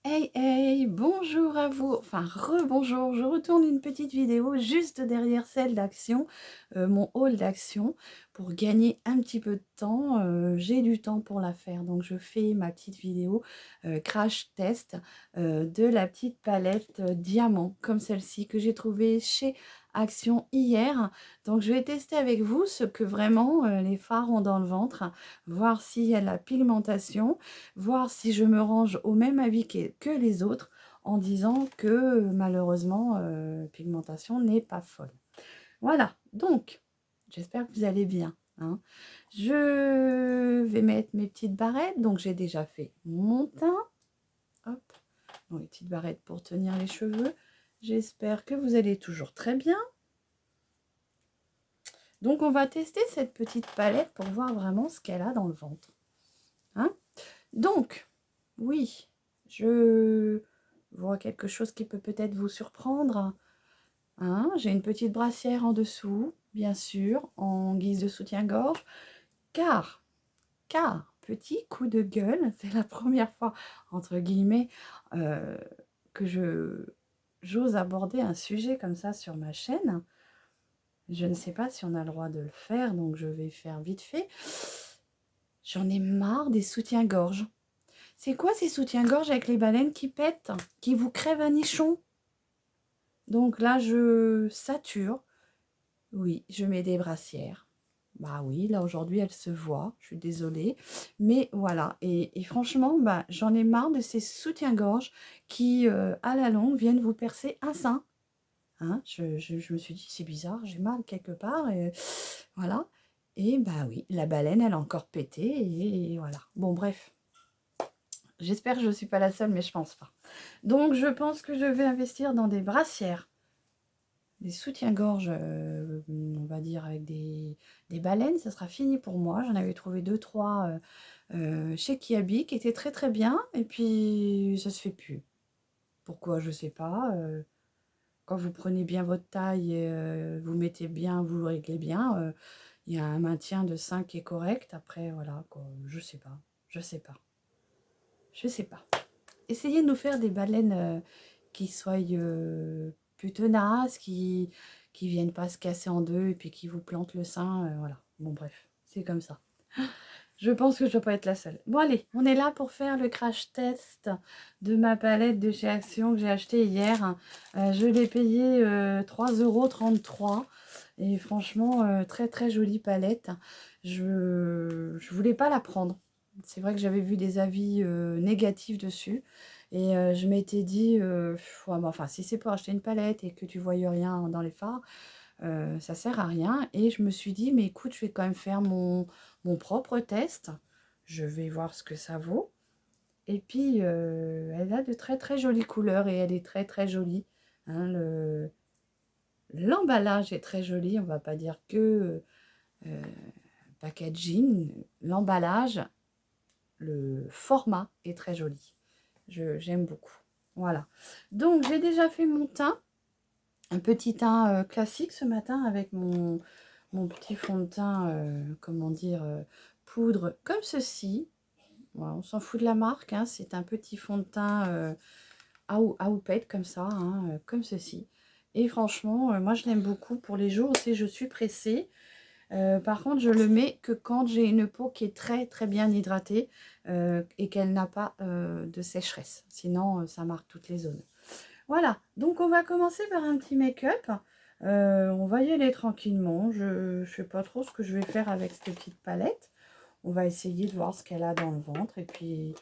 Hey hey, bonjour à vous, enfin rebonjour, je retourne une petite vidéo juste derrière celle d'Action, mon haul d'Action, pour gagner un petit peu de temps, j'ai du temps pour la faire, donc je fais ma petite vidéo crash test de la petite palette diamant, comme celle-ci que j'ai trouvée chez Action hier, donc je vais tester avec vous ce que vraiment les fards ont dans le ventre, voir s'il y a de la pigmentation, voir si je me range au même avis que les autres en disant que malheureusement, pigmentation n'est pas folle. Voilà, donc j'espère que vous allez bien, hein. Je vais mettre mes petites barrettes, donc j'ai déjà fait mon teint. Hop, bon, les petites barrettes pour tenir les cheveux. J'espère que vous allez toujours très bien. Donc on va tester cette petite palette pour voir vraiment ce qu'elle a dans le ventre, hein. Donc, oui, je vois quelque chose qui peut peut-être vous surprendre, hein. J'ai une petite brassière en dessous, bien sûr, en guise de soutien-gorge, car, petit coup de gueule, c'est la première fois, entre guillemets, euh, que j'ose aborder un sujet comme ça sur ma chaîne. Je ne sais pas si on a le droit de le faire, donc je vais faire vite fait. J'en ai marre des soutiens-gorge. C'est quoi ces soutiens-gorge avec les baleines qui pètent, qui vous crèvent un nichon? Donc là, je sature. Oui, je mets des brassières. Bah oui, là aujourd'hui, elle se voit. Je suis désolée. Mais voilà. Et franchement, bah, j'en ai marre de ces soutiens-gorge qui, à la longue, viennent vous percer un sein. Hein, je me suis dit, c'est bizarre, j'ai mal quelque part. Et voilà. Et bah oui, la baleine, elle a encore pété. Et voilà. Bon, bref. J'espère que je ne suis pas la seule, mais je pense pas. Donc, je pense que je vais investir dans des brassières, des soutiens-gorge, on va dire avec des baleines. Ça sera fini pour moi. J'en avais trouvé 2-3 chez Kiabi qui étaient très très bien. Et puis, ça se fait plus. Pourquoi, je sais pas. Quand vous prenez bien votre taille, et, vous mettez bien, vous réglez bien, il y a un maintien de sein qui est correct. Après, voilà, quoi, je sais pas. Je sais pas. Je sais pas. Essayez de nous faire des baleines qui soient plus tenaces, qui viennent pas se casser en deux et puis qui vous plantent le sein. Voilà. Bon, bref, c'est comme ça. Je pense que je ne dois pas être la seule. Bon, allez, on est là pour faire le crash test de ma palette de chez Action que j'ai acheté hier. Je l'ai payé 3,33 € et franchement, très très jolie palette. Je ne voulais pas la prendre. C'est vrai que j'avais vu des avis négatifs dessus et je m'étais dit, ouais, mais enfin, si c'est pour acheter une palette et que tu ne voyais rien dans les fards, ça sert à rien. Et je me suis dit, mais écoute, je vais quand même faire mon propre test. Je vais voir ce que ça vaut. Et puis, elle a de très très jolies couleurs et elle est très très jolie, hein. L'emballage est très joli, on va pas dire que packaging. L'emballage, le format est très joli. J'aime beaucoup. Voilà. Donc, j'ai déjà fait mon teint. Un petit teint classique ce matin avec mon petit fond de teint, comment dire, poudre comme ceci. Voilà, on s'en fout de la marque, hein, c'est un petit fond de teint à houppette comme ça, hein, comme ceci. Et franchement, moi je l'aime beaucoup pour les jours où je suis pressée. Par contre, je le mets que quand j'ai une peau qui est très très bien hydratée et qu'elle n'a pas de sécheresse. Sinon, ça marque toutes les zones. Voilà, donc on va commencer par un petit make-up. On va y aller tranquillement. Je ne sais pas trop ce que je vais faire avec cette petite palette. On va essayer de voir ce qu'elle a dans le ventre. Et puis,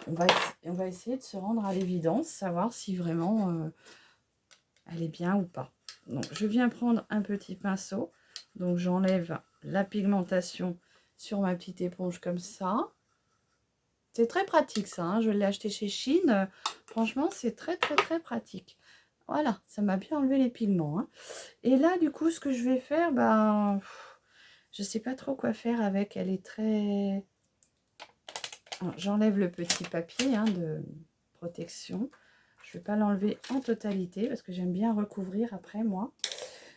on va essayer de se rendre à l'évidence, savoir si vraiment elle est bien ou pas. Donc, je viens prendre un petit pinceau. Donc, j'enlève la pigmentation sur ma petite éponge comme ça. C'est très pratique ça, hein. Je l'ai acheté chez Chine. Franchement, c'est très très très pratique. Voilà, ça m'a bien enlevé les pigments, hein. Et là, du coup, ce que je vais faire, ben, je sais pas trop quoi faire avec. Elle est très... J'enlève le petit papier, hein, de protection. Je vais pas l'enlever en totalité parce que j'aime bien recouvrir après, moi.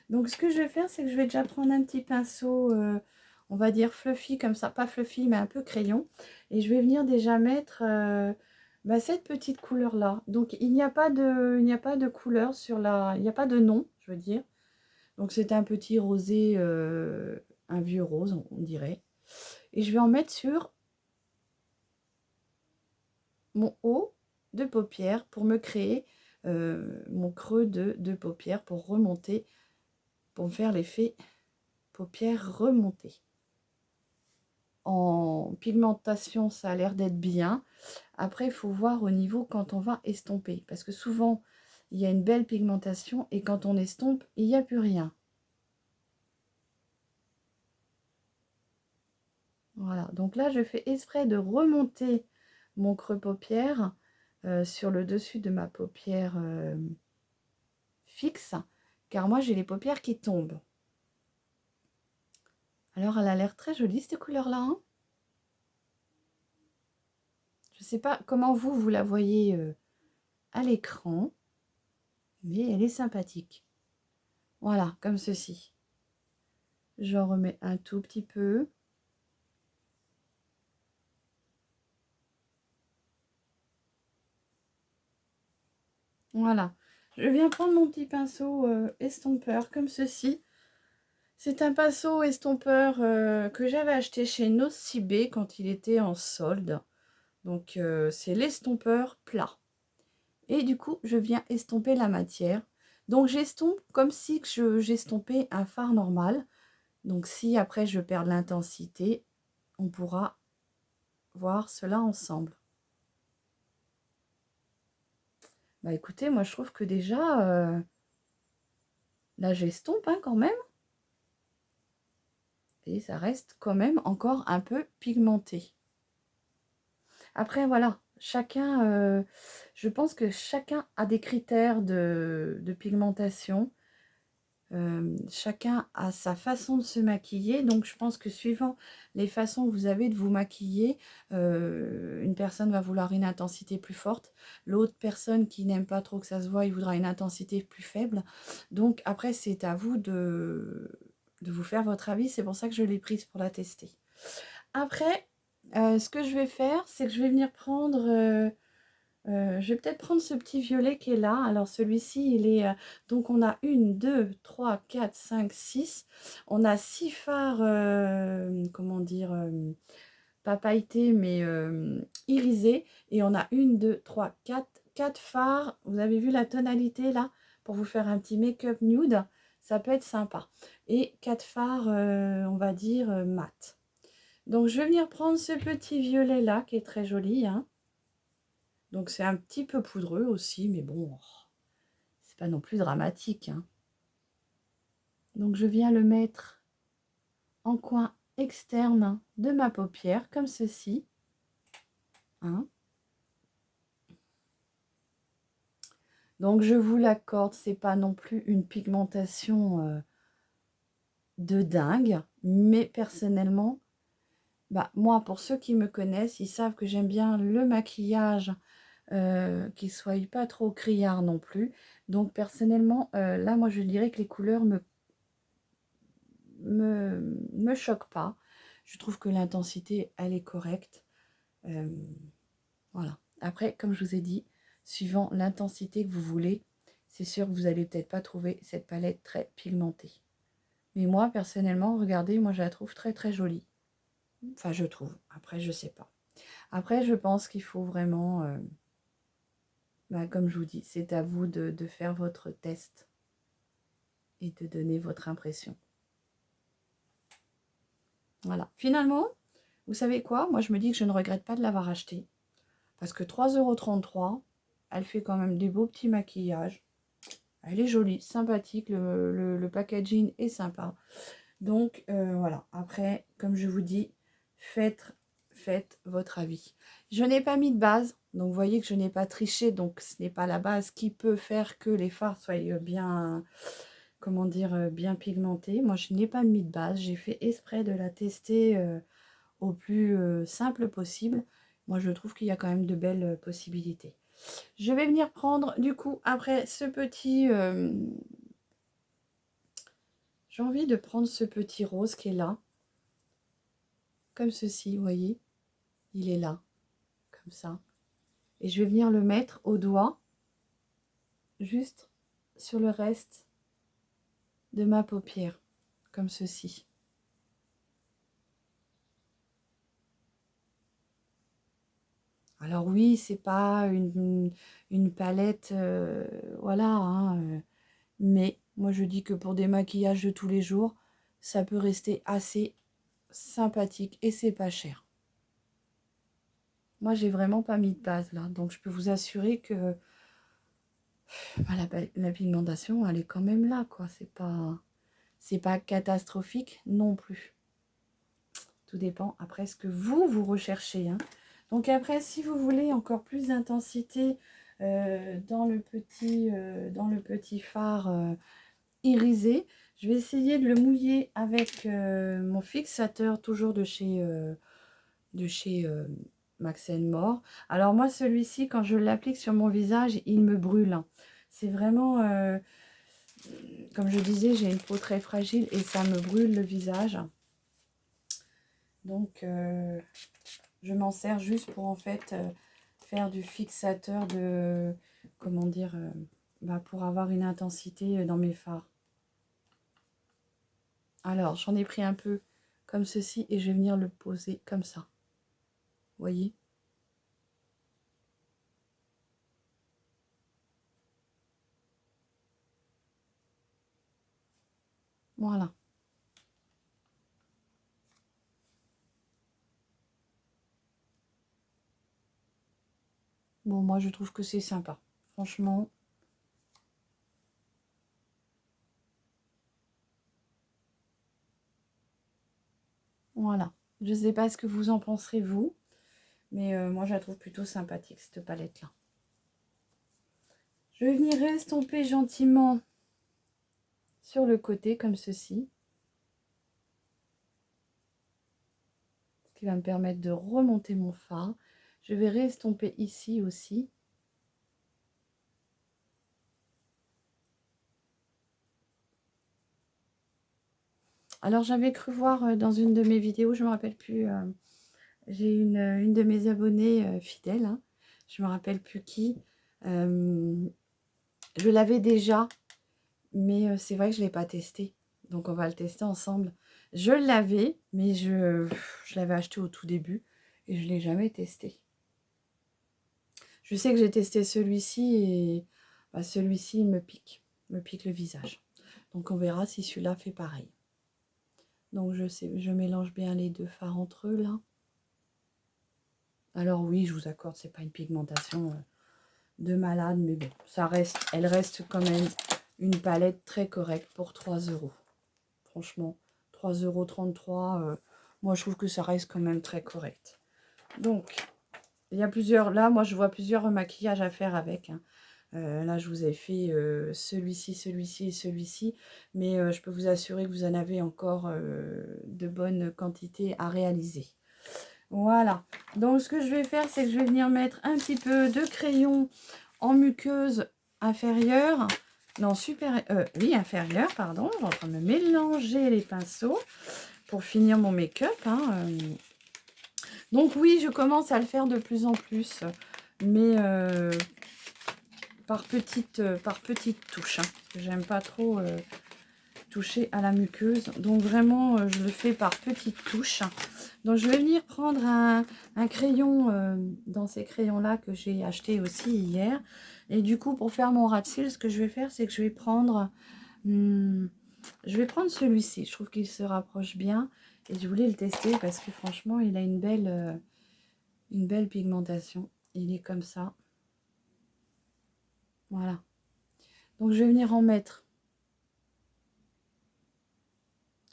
Donc, ce que je vais faire, c'est que je vais déjà prendre un petit pinceau, on va dire fluffy comme ça. Pas fluffy, mais un peu crayon. Et je vais venir déjà mettre Bah, cette petite couleur-là. Donc, il n'y a pas de couleur sur la... Il n'y a pas de nom, je veux dire. Donc, c'est un petit rosé, un vieux rose, on dirait. Et je vais en mettre sur mon haut de paupière pour me créer mon creux de paupière pour remonter, pour me faire l'effet paupière remontée. En pigmentation, ça a l'air d'être bien. Après, il faut voir au niveau quand on va estomper. Parce que souvent, il y a une belle pigmentation et quand on estompe, il n'y a plus rien. Voilà, donc là, je fais exprès de remonter mon creux paupière sur le dessus de ma paupière fixe. Car moi, j'ai les paupières qui tombent. Alors, elle a l'air très jolie, cette couleur-là. Hein, je ne sais pas comment vous la voyez à l'écran. Mais elle est sympathique. Voilà, comme ceci. J'en remets un tout petit peu. Voilà. Je viens prendre mon petit pinceau estompeur comme ceci. C'est un pinceau estompeur que j'avais acheté chez Nocibé quand il était en solde. Donc, c'est l'estompeur plat. Et du coup, je viens estomper la matière. Donc, j'estompe comme si j'estompais un fard normal. Donc, si après je perds l'intensité, on pourra voir cela ensemble. Bah écoutez, moi je trouve que déjà, là j'estompe hein, quand même. Et ça reste quand même encore un peu pigmenté. Après voilà, chacun, je pense que chacun a des critères de pigmentation. Chacun a sa façon de se maquiller, donc je pense que suivant les façons que vous avez de vous maquiller, une personne va vouloir une intensité plus forte, l'autre personne qui n'aime pas trop que ça se voit, il voudra une intensité plus faible. Donc après c'est à vous de vous faire votre avis, c'est pour ça que je l'ai prise pour la tester. Après, ce que je vais faire, c'est que je vais venir prendre... je vais peut-être prendre ce petit violet qui est là. Alors celui-ci, il est... donc on a 1, 2, 3, 4, 5, 6. On a 6 fards, comment dire, pas pailletés, mais irisés. Et on a 1, 2, 3, 4 fards. Vous avez vu la tonalité là? Pour vous faire un petit make-up nude, ça peut être sympa. Et 4 fards, on va dire, mat. Donc je vais venir prendre ce petit violet là, qui est très joli, hein. Donc c'est un petit peu poudreux aussi, mais bon, c'est pas non plus dramatique. Hein. Donc je viens le mettre en coin externe de ma paupière, comme ceci. Hein. Donc je vous l'accorde, c'est pas non plus une pigmentation de dingue, mais personnellement, bah, moi, pour ceux qui me connaissent, ils savent que j'aime bien le maquillage qui ne soit pas trop criard non plus. Donc personnellement, là, moi, je dirais que les couleurs me choque pas. Je trouve que l'intensité, elle est correcte. Voilà. Après, comme je vous ai dit, suivant l'intensité que vous voulez, c'est sûr que vous n'allez peut-être pas trouver cette palette très pigmentée. Mais moi, personnellement, regardez, moi, je la trouve très, très jolie. Enfin, je trouve. Après, je sais pas. Après, je pense qu'il faut vraiment, bah, comme je vous dis, c'est à vous de faire votre test et de donner votre impression. Voilà. Finalement, vous savez quoi? Moi, je me dis que je ne regrette pas de l'avoir acheté. Parce que 3,33 €, elle fait quand même des beaux petits maquillages. Elle est jolie, sympathique. Le packaging est sympa. Donc, voilà. Après, comme je vous dis, faites votre avis. Je n'ai pas mis de base. Donc, vous voyez que je n'ai pas triché. Donc, ce n'est pas la base qui peut faire que les fards soient bien... comment dire, bien pigmentés. Moi, je n'ai pas mis de base. J'ai fait exprès de la tester au plus simple possible. Moi, je trouve qu'il y a quand même de belles possibilités. Je vais venir prendre, du coup, après ce petit... j'ai envie de prendre ce petit rose qui est là. Comme ceci, vous voyez. Il est là, comme ça. Et je vais venir le mettre au doigt, juste sur le reste de ma paupière, comme ceci. Alors oui, c'est pas une palette, voilà, hein, mais moi je dis que pour des maquillages de tous les jours, ça peut rester assez sympathique et c'est pas cher. Moi, j'ai vraiment pas mis de base là, donc je peux vous assurer que bah, la pigmentation, elle est quand même là, quoi. C'est pas catastrophique non plus. Tout dépend après ce que vous recherchez, hein. Donc après, si vous voulez encore plus d'intensité dans le petit fard irisé, je vais essayer de le mouiller avec mon fixateur, toujours de chez Max More. Alors moi, celui-ci, quand je l'applique sur mon visage, il me brûle, hein. C'est vraiment, comme je disais, j'ai une peau très fragile et ça me brûle le visage. Donc, je m'en sers juste pour en fait faire du fixateur de, comment dire, pour avoir une intensité dans mes fards. Alors, j'en ai pris un peu comme ceci et je vais venir le poser comme ça. Vous voyez ? Voilà. Bon, moi, je trouve que c'est sympa. Franchement. Voilà. Je ne sais pas ce que vous en penserez, vous. Mais moi, je la trouve plutôt sympathique, cette palette-là. Je vais venir estomper gentiment sur le côté, comme ceci. Ce qui va me permettre de remonter mon fard. Je vais restomper ici aussi. Alors, j'avais cru voir dans une de mes vidéos, je ne me rappelle plus, j'ai une de mes abonnées fidèles, hein, je ne me rappelle plus qui. Je l'avais déjà, mais c'est vrai que je ne l'ai pas testé. Donc, on va le tester ensemble. Je l'avais, mais je l'avais acheté au tout début et je ne l'ai jamais testé. Je sais que j'ai testé celui-ci et bah, celui-ci, il me pique le visage. Donc, on verra si celui-là fait pareil. Donc, je mélange bien les deux fards entre eux, là. Alors oui, je vous accorde, c'est pas une pigmentation de malade, mais bon, elle reste quand même une palette très correcte pour 3 €. Franchement, 3,33 €, moi je trouve que ça reste quand même très correct. Donc, il y a plusieurs, là moi je vois plusieurs maquillages à faire avec, hein. Là je vous ai fait celui-ci, celui-ci et celui-ci, mais je peux vous assurer que vous en avez encore de bonnes quantités à réaliser. Voilà, donc ce que je vais faire, c'est que je vais venir mettre un petit peu de crayon en muqueuse inférieure, non oui inférieure, pardon, je suis en train de me mélanger les pinceaux pour finir mon make-up, hein. Donc oui, je commence à le faire de plus en plus, mais par petites touches, hein, parce que j'aime pas trop toucher à la muqueuse, donc vraiment je le fais par petites touches. Donc je vais venir prendre un crayon dans ces crayons là que j'ai acheté aussi hier, et du coup pour faire mon rat de cils, ce que je vais faire, c'est que je vais prendre celui-ci. Je trouve qu'il se rapproche bien et je voulais le tester parce que franchement il a une belle pigmentation. Il est comme ça, voilà. Donc je vais venir en mettre.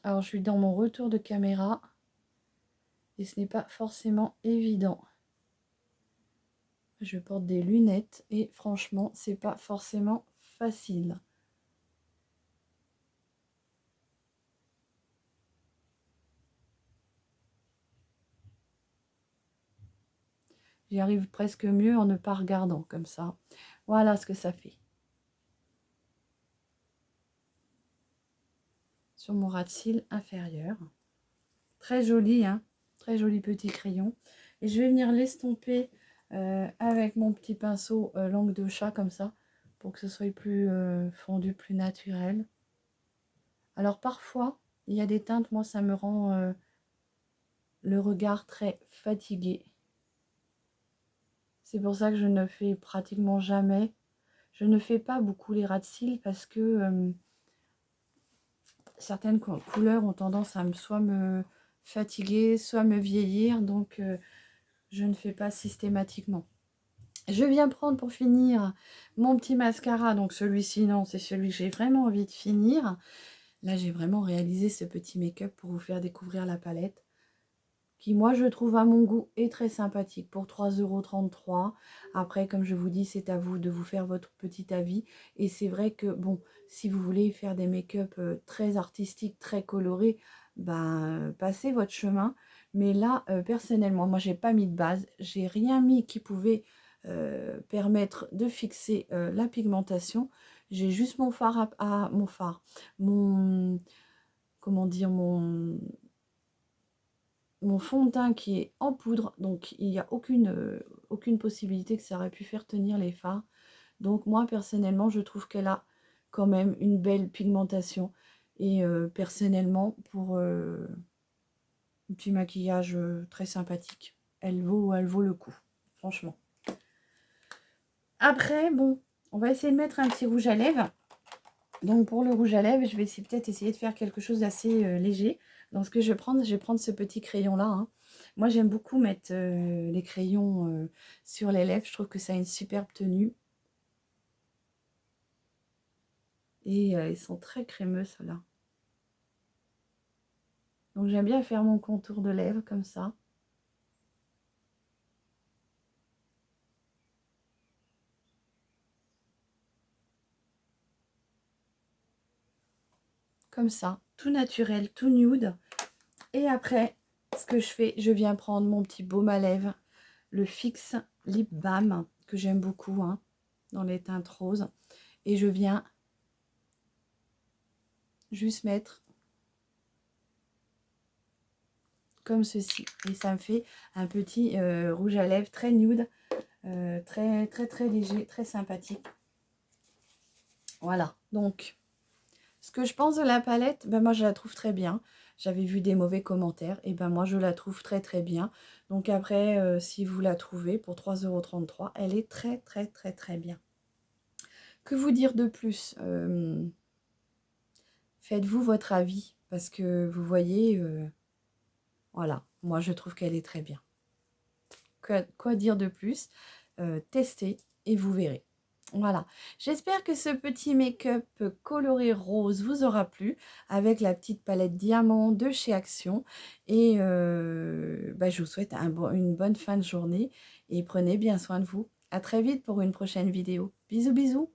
Alors, je suis dans mon retour de caméra et ce n'est pas forcément évident. Je porte des lunettes et franchement, c'est pas forcément facile. J'y arrive presque mieux en ne pas regardant comme ça. Voilà ce que ça fait. Sur mon ras de cils inférieur. Très joli, hein, très joli petit crayon. Et je vais venir l'estomper avec mon petit pinceau langue de chat comme ça, pour que ce soit plus fondu, plus naturel. Alors parfois, il y a des teintes, moi ça me rend le regard très fatigué. C'est pour ça que je ne fais pratiquement jamais. Je ne fais pas beaucoup les ras de cils parce que certaines couleurs ont tendance à soit me fatiguer, soit me vieillir. Donc, je ne fais pas systématiquement. Je viens prendre pour finir mon petit mascara. Donc, celui-ci, non, c'est celui que j'ai vraiment envie de finir. Là, j'ai vraiment réalisé ce petit make-up pour vous faire découvrir la palette, qui, moi, je trouve à mon goût est très sympathique pour 3,33 €. Après, comme je vous dis, c'est à vous de vous faire votre petit avis. Et c'est vrai que, bon, si vous voulez faire des make-up très artistiques, très colorés, ben, passez votre chemin. Mais là, personnellement, moi, j'ai pas mis de base. J'ai rien mis qui pouvait permettre de fixer la pigmentation. J'ai juste mon fard mon, comment dire, mon fond de teint qui est en poudre, donc il n'y a aucune possibilité que ça aurait pu faire tenir les fards. Donc moi personnellement je trouve qu'elle a quand même une belle pigmentation et personnellement pour un petit maquillage très sympathique, elle vaut le coup, franchement. Après bon, on va essayer de mettre un petit rouge à lèvres. Donc pour le rouge à lèvres, je vais peut-être essayer de faire quelque chose d'assez léger. Donc ce que je vais prendre ce petit crayon là, hein. Moi j'aime beaucoup mettre les crayons sur les lèvres, je trouve que ça a une superbe tenue. Et ils sont très crémeux ceux-là. Donc j'aime bien faire mon contour de lèvres comme ça. Comme ça, tout naturel, tout nude. Et après, ce que je fais, je viens prendre mon petit baume à lèvres, le Fix Lip Balm, que j'aime beaucoup, hein, dans les teintes roses. Et je viens juste mettre comme ceci. Et ça me fait un petit rouge à lèvres très nude, très léger, très sympathique. Voilà, donc ce que je pense de la palette, ben moi je la trouve très bien. J'avais vu des mauvais commentaires, et ben moi je la trouve très bien. Donc après, si vous la trouvez pour 3,33 €, elle est très bien. Que vous dire de plus? Faites-vous votre avis, parce que vous voyez, voilà, moi je trouve qu'elle est très bien. Quoi dire de plus? Testez et vous verrez. Voilà, j'espère que ce petit make-up coloré rose vous aura plu avec la petite palette diamant de chez Action. Et bah, je vous souhaite une bonne fin de journée et prenez bien soin de vous. À très vite pour une prochaine vidéo. Bisous bisous.